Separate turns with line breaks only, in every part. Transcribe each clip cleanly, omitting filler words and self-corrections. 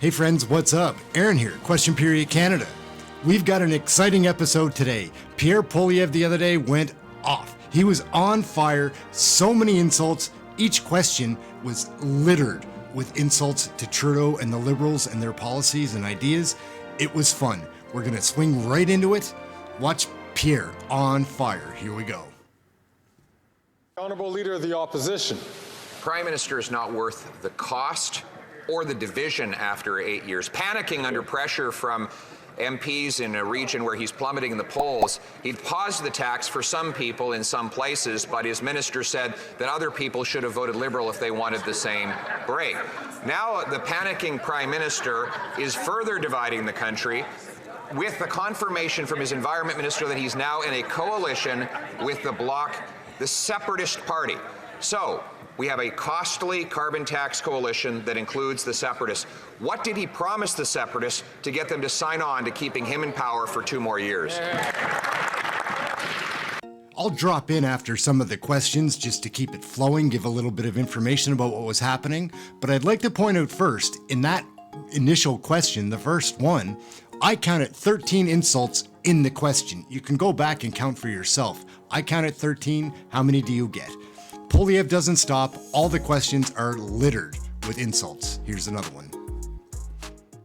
Hey friends, what's up? Aaron here, Question Period Canada. We've got an exciting episode today. Pierre Poilievre the other day went off. He was on fire, so many insults. Each question was littered with insults to Trudeau and the Liberals and their policies and ideas. It was fun. We're gonna swing right into it. Watch Pierre on fire. Here we go.
Honourable Leader of the Opposition.
Prime Minister is not worth the cost or the division after 8 years. Panicking under pressure from MPs in a region where he's plummeting in the polls, he'd paused the tax for some people in some places, but his minister said that other people should have voted Liberal if they wanted the same break. Now the panicking Prime Minister is further dividing the country with the confirmation from his Environment Minister that he's now in a coalition with the Bloc, the Separatist Party. So, we have a costly carbon tax coalition that includes the Separatists. What did he promise the Separatists to get them to sign on to keeping him in power for 2 more years?
I'll drop in after some of the questions just to keep it flowing, give a little bit of information about what was happening. But I'd like to point out first, in that initial question, the first one, I counted 13 insults in the question. You can go back and count for yourself. I counted 13. How many do you get? Poilievre doesn't stop. All the questions are littered with insults. Here's another one.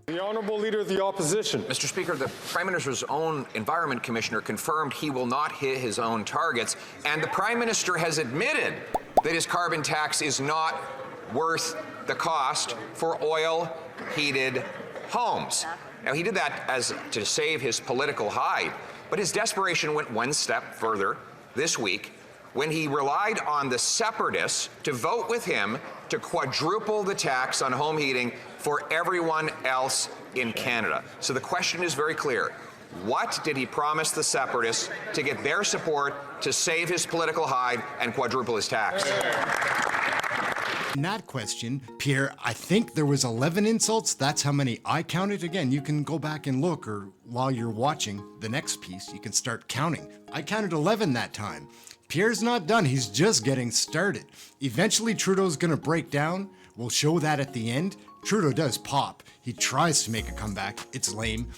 The Honourable Leader of the Opposition.
Mr. Speaker, the Prime Minister's own Environment Commissioner confirmed he will not hit his own targets, and the Prime Minister has admitted that his carbon tax is not worth the cost for oil-heated homes. Now, he did that to save his political hide, but his desperation went one step further this week when he relied on the Separatists to vote with him to quadruple the tax on home heating for everyone else in Canada. So the question is very clear. What did he promise the Separatists to get their support to save his political hide and quadruple his tax?
In that question, Pierre, I think there was 11 insults. That's how many I counted. Again, you can go back and look, or while you're watching the next piece, you can start counting. I counted 11 that time. Pierre's not done. He's just getting started. Eventually, Trudeau's going to break down. We'll show that at the end. Trudeau does pop. He tries to make a comeback. It's lame,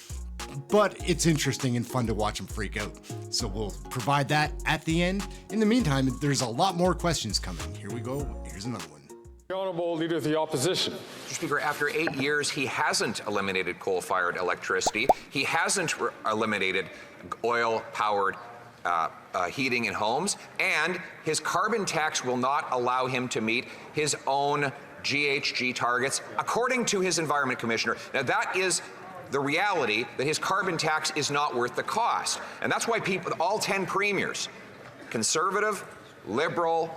but it's interesting and fun to watch him freak out. So we'll provide that at the end. In the meantime, there's a lot more questions coming. Here we go. Here's another one.
The Honourable Leader of the Opposition.
Mr. Speaker, after 8 years, he hasn't eliminated coal-fired electricity. He hasn't eliminated oil-powered heating in homes, and his carbon tax will not allow him to meet his own GHG targets, according to his Environment Commissioner. Now, that is the reality, that his carbon tax is not worth the cost. And that's why people, all 10 premiers, Conservative, Liberal,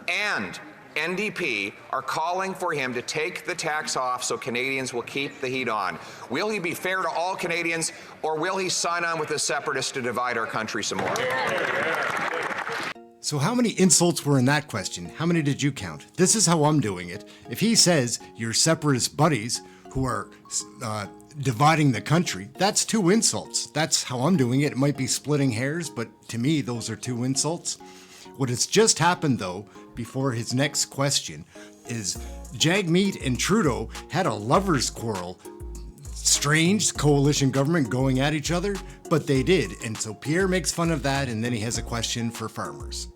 and NDP, are calling for him to take the tax off so Canadians will keep the heat on. Will he be fair to all Canadians, or will he sign on with the Separatists to divide our country some more?
So how many insults were in that question? How many did you count? This is how I'm doing it. If he says your Separatist buddies who are dividing the country, that's 2 insults. That's how I'm doing it. It might be splitting hairs, but to me, those are 2 insults. What has just happened, though, before his next question, is Jagmeet and Trudeau had a lover's quarrel. Strange coalition government going at each other, but they did. And so Pierre makes fun of that, and then he has a question for farmers.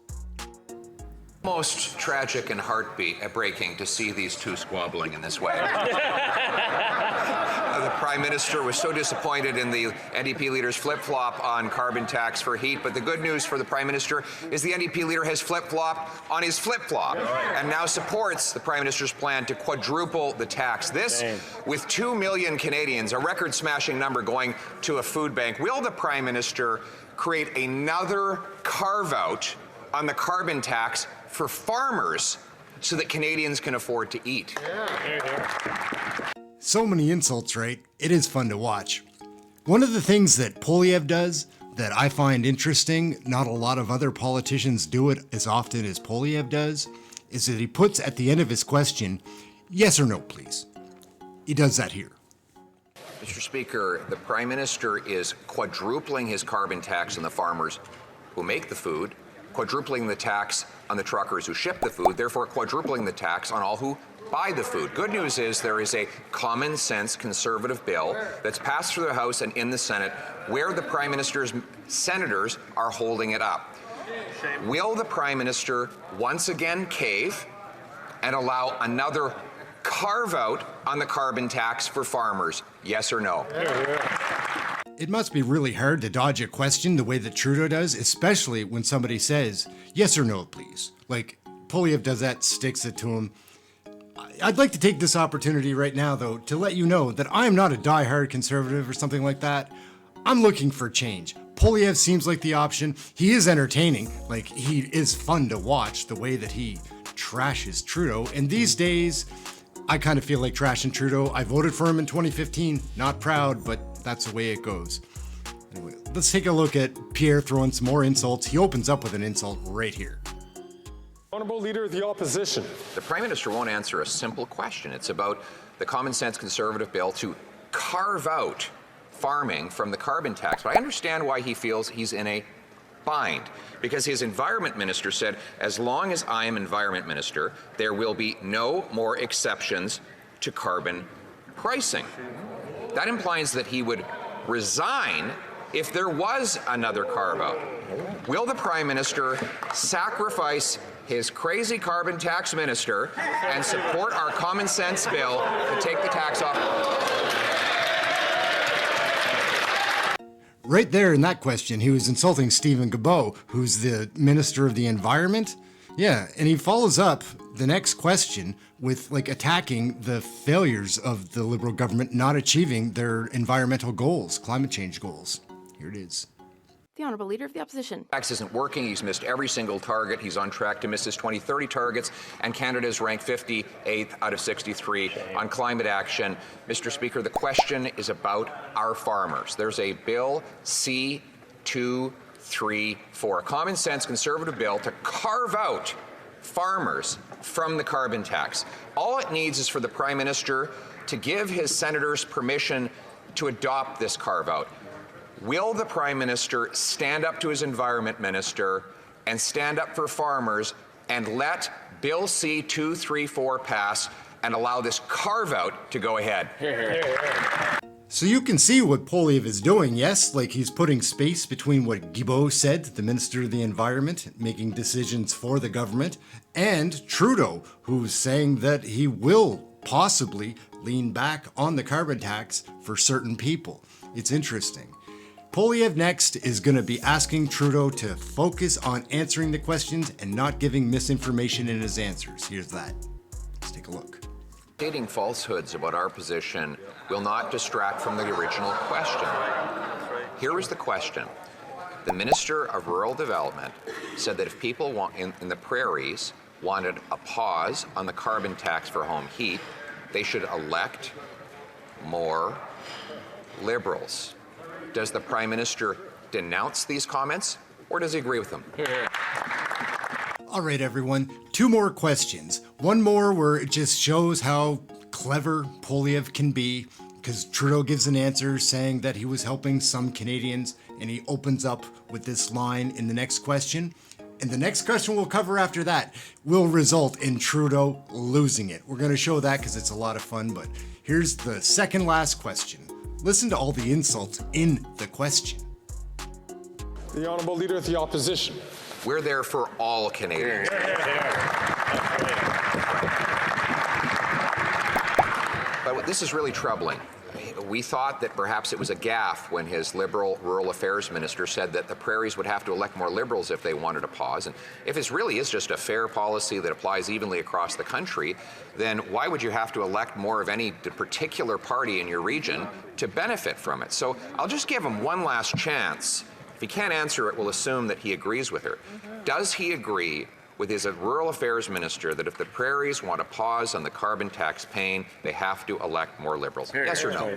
Most tragic and heartbreaking to see these two squabbling in this way. The Prime Minister was so disappointed in the NDP leader's flip-flop on carbon tax for heat, but the good news for the Prime Minister is the NDP leader has flip-flopped on his flip-flop and now supports the Prime Minister's plan to quadruple the tax. This, with 2 million Canadians, a record-smashing number going to a food bank. Will the Prime Minister create another carve-out on the carbon tax for farmers so that Canadians can afford to eat?
So many insults, right? It is fun to watch. One of the things that Poilievre does that I find interesting, not a lot of other politicians do it as often as Poilievre does, is that he puts at the end of his question, yes or no, please. He does that here.
Mr. Speaker, the Prime Minister is quadrupling his carbon tax on the farmers who make the food, quadrupling the tax on the truckers who ship the food, therefore quadrupling the tax on all who buy the food. Good news is there is a common sense conservative bill that's passed through the House and in the Senate where the Prime Minister's senators are holding it up. Will the Prime Minister once again cave and allow another carve-out on the carbon tax for farmers? Yes or no?
It must be really hard to dodge a question the way that Trudeau does, especially when somebody says, yes or no, please. Like, Poilievre does that, sticks it to him. I'd like to take this opportunity right now, though, to let you know that I'm not a die-hard conservative or something like that. I'm looking for change. Poilievre seems like the option. He is entertaining. Like, he is fun to watch the way that he trashes Trudeau. And these days, I kind of feel like trashing Trudeau. I voted for him in 2015. Not proud, but that's the way it goes. Anyway, let's take a look at Pierre throwing some more insults. He opens up with an insult right here.
Honourable Leader of the Opposition.
The Prime Minister won't answer a simple question. It's about the common sense conservative bill to carve out farming from the carbon tax. But I understand why he feels he's in a bind, because his environment minister said, as long as I am environment minister, there will be no more exceptions to carbon pricing. That implies that he would resign if there was another carve-out. Will the Prime Minister sacrifice his crazy carbon tax minister and support our common sense bill to take the tax off?
Right there in that question, he was insulting Stephen Guilbeault, who's the Minister of the Environment. Yeah, and he follows up the next question with like attacking the failures of the Liberal government not achieving their environmental goals, climate change goals. Here it is.
The Honourable Leader of the Opposition.
Tax isn't working. He's missed every single target. He's on track to miss his 2030 targets, and Canada is ranked 58th out of 63 on climate action. Mr. Speaker, the question is about our farmers. There's a bill C-234, a common sense conservative bill to carve out farmers from the carbon tax. All it needs is for the Prime Minister to give his senators permission to adopt this carve-out. Will the Prime Minister stand up to his environment minister and stand up for farmers and let Bill C-234 pass and allow this carve-out to go ahead?
So you can see what Poilievre is doing, yes? Like he's putting space between what Guilbeault said, the Minister of the Environment, making decisions for the government, and Trudeau, who's saying that he will possibly lean back on the carbon tax for certain people. It's interesting. Poilievre next is going to be asking Trudeau to focus on answering the questions and not giving misinformation in his answers. Here's that. Let's take a look.
Stating falsehoods about our position will not distract from the original question. Here is the question. The Minister of Rural Development said that if people in the prairies wanted a pause on the carbon tax for home heat, they should elect more Liberals. Does the Prime Minister denounce these comments, or does he agree with them?
All right, everyone, two more questions. One more where it just shows how clever Poilievre can be, because Trudeau gives an answer saying that he was helping some Canadians, and he opens up with this line in the next question. And the next question we'll cover after that will result in Trudeau losing it. We're going to show that because it's a lot of fun, but here's the second last question. Listen to all the insults in the question.
The Honourable Leader of the Opposition.
We're there for all Canadians. But this is really troubling. We thought that perhaps it was a gaffe when his Liberal Rural Affairs Minister said that the prairies would have to elect more Liberals if they wanted a pause. And if this really is just a fair policy that applies evenly across the country, then why would you have to elect more of any particular party in your region to benefit from it? So I'll just give him one last chance. If he can't answer it, we'll assume that he agrees with her. Does he agree with his Rural Affairs Minister that if the prairies want a pause on the carbon tax paying, they have to elect more Liberals? Yes or no?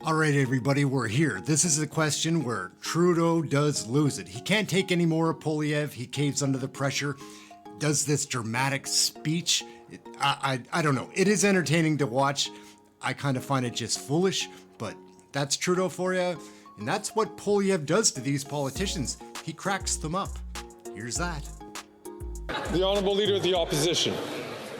All right, everybody, we're here. This is a question where Trudeau does lose it. He can't take any more of Poilievre. He caves under the pressure, does this dramatic speech. I don't know. It is entertaining to watch. I kind of find it just foolish, but that's Trudeau for you. And that's what Poilievre does to these politicians. He cracks them up. Here's that.
The Honourable Leader of the Opposition.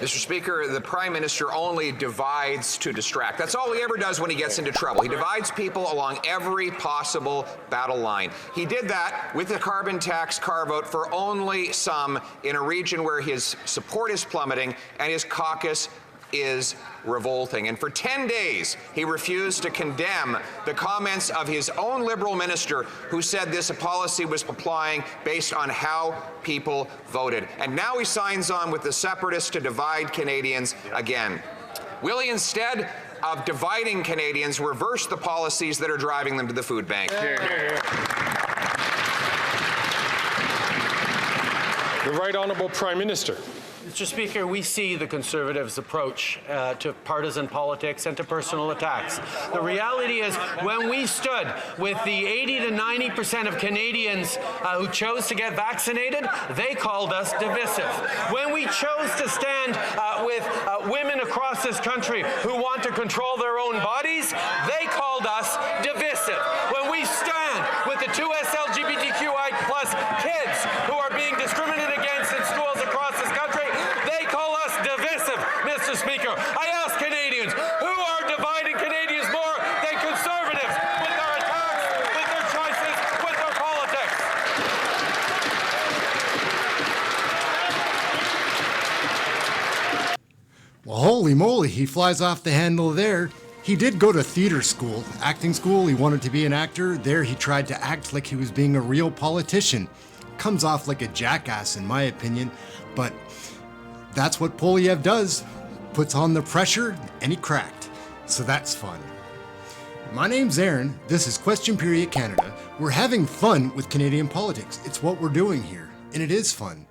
Mr. Speaker, the Prime Minister only divides to distract. That's all he ever does when he gets into trouble. He divides people along every possible battle line. He did that with the carbon tax carve-out for only some in a region where his support is plummeting and his caucus is revolting. And for 10 days, he refused to condemn the comments of his own Liberal minister who said this policy was applying based on how people voted. And now he signs on with the separatists to divide Canadians again. Will he, instead of dividing Canadians, reverse the policies that are driving them to the food bank?
The Right Honourable Prime Minister.
Mr. Speaker, we see the Conservatives' approach to partisan politics and to personal attacks. The reality is, when we stood with the 80 to 90% of Canadians who chose to get vaccinated, they called us divisive. When we chose to stand with women across this country who want to control their own bodies, they called us divisive. When we stand with the 2 LGBTQI+ kids who are being discriminated against in schools across this country, they call us divisive, Mr. Speaker. I ask Canadians, who are dividing Canadians more than Conservatives with their attacks, with their choices, with their politics?
Well, holy moly, he flies off the handle there. He did go to theater school, acting school. He wanted to be an actor. There he tried to act like he was being a real politician. Comes off like a jackass in my opinion, but that's what Poilievre does. Puts on the pressure and he cracked. So that's fun. My name's Aaron. This is Question Period Canada. We're having fun with Canadian politics. It's what we're doing here, and it is fun.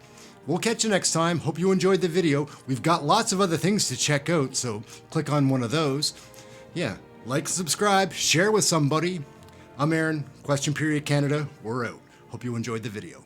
We'll catch you next time. Hope you enjoyed the video. We've got lots of other things to check out, so click on one of those. Yeah, like, subscribe, share with somebody. I'm Aaron, Question Period Canada. We're out. Hope you enjoyed the video.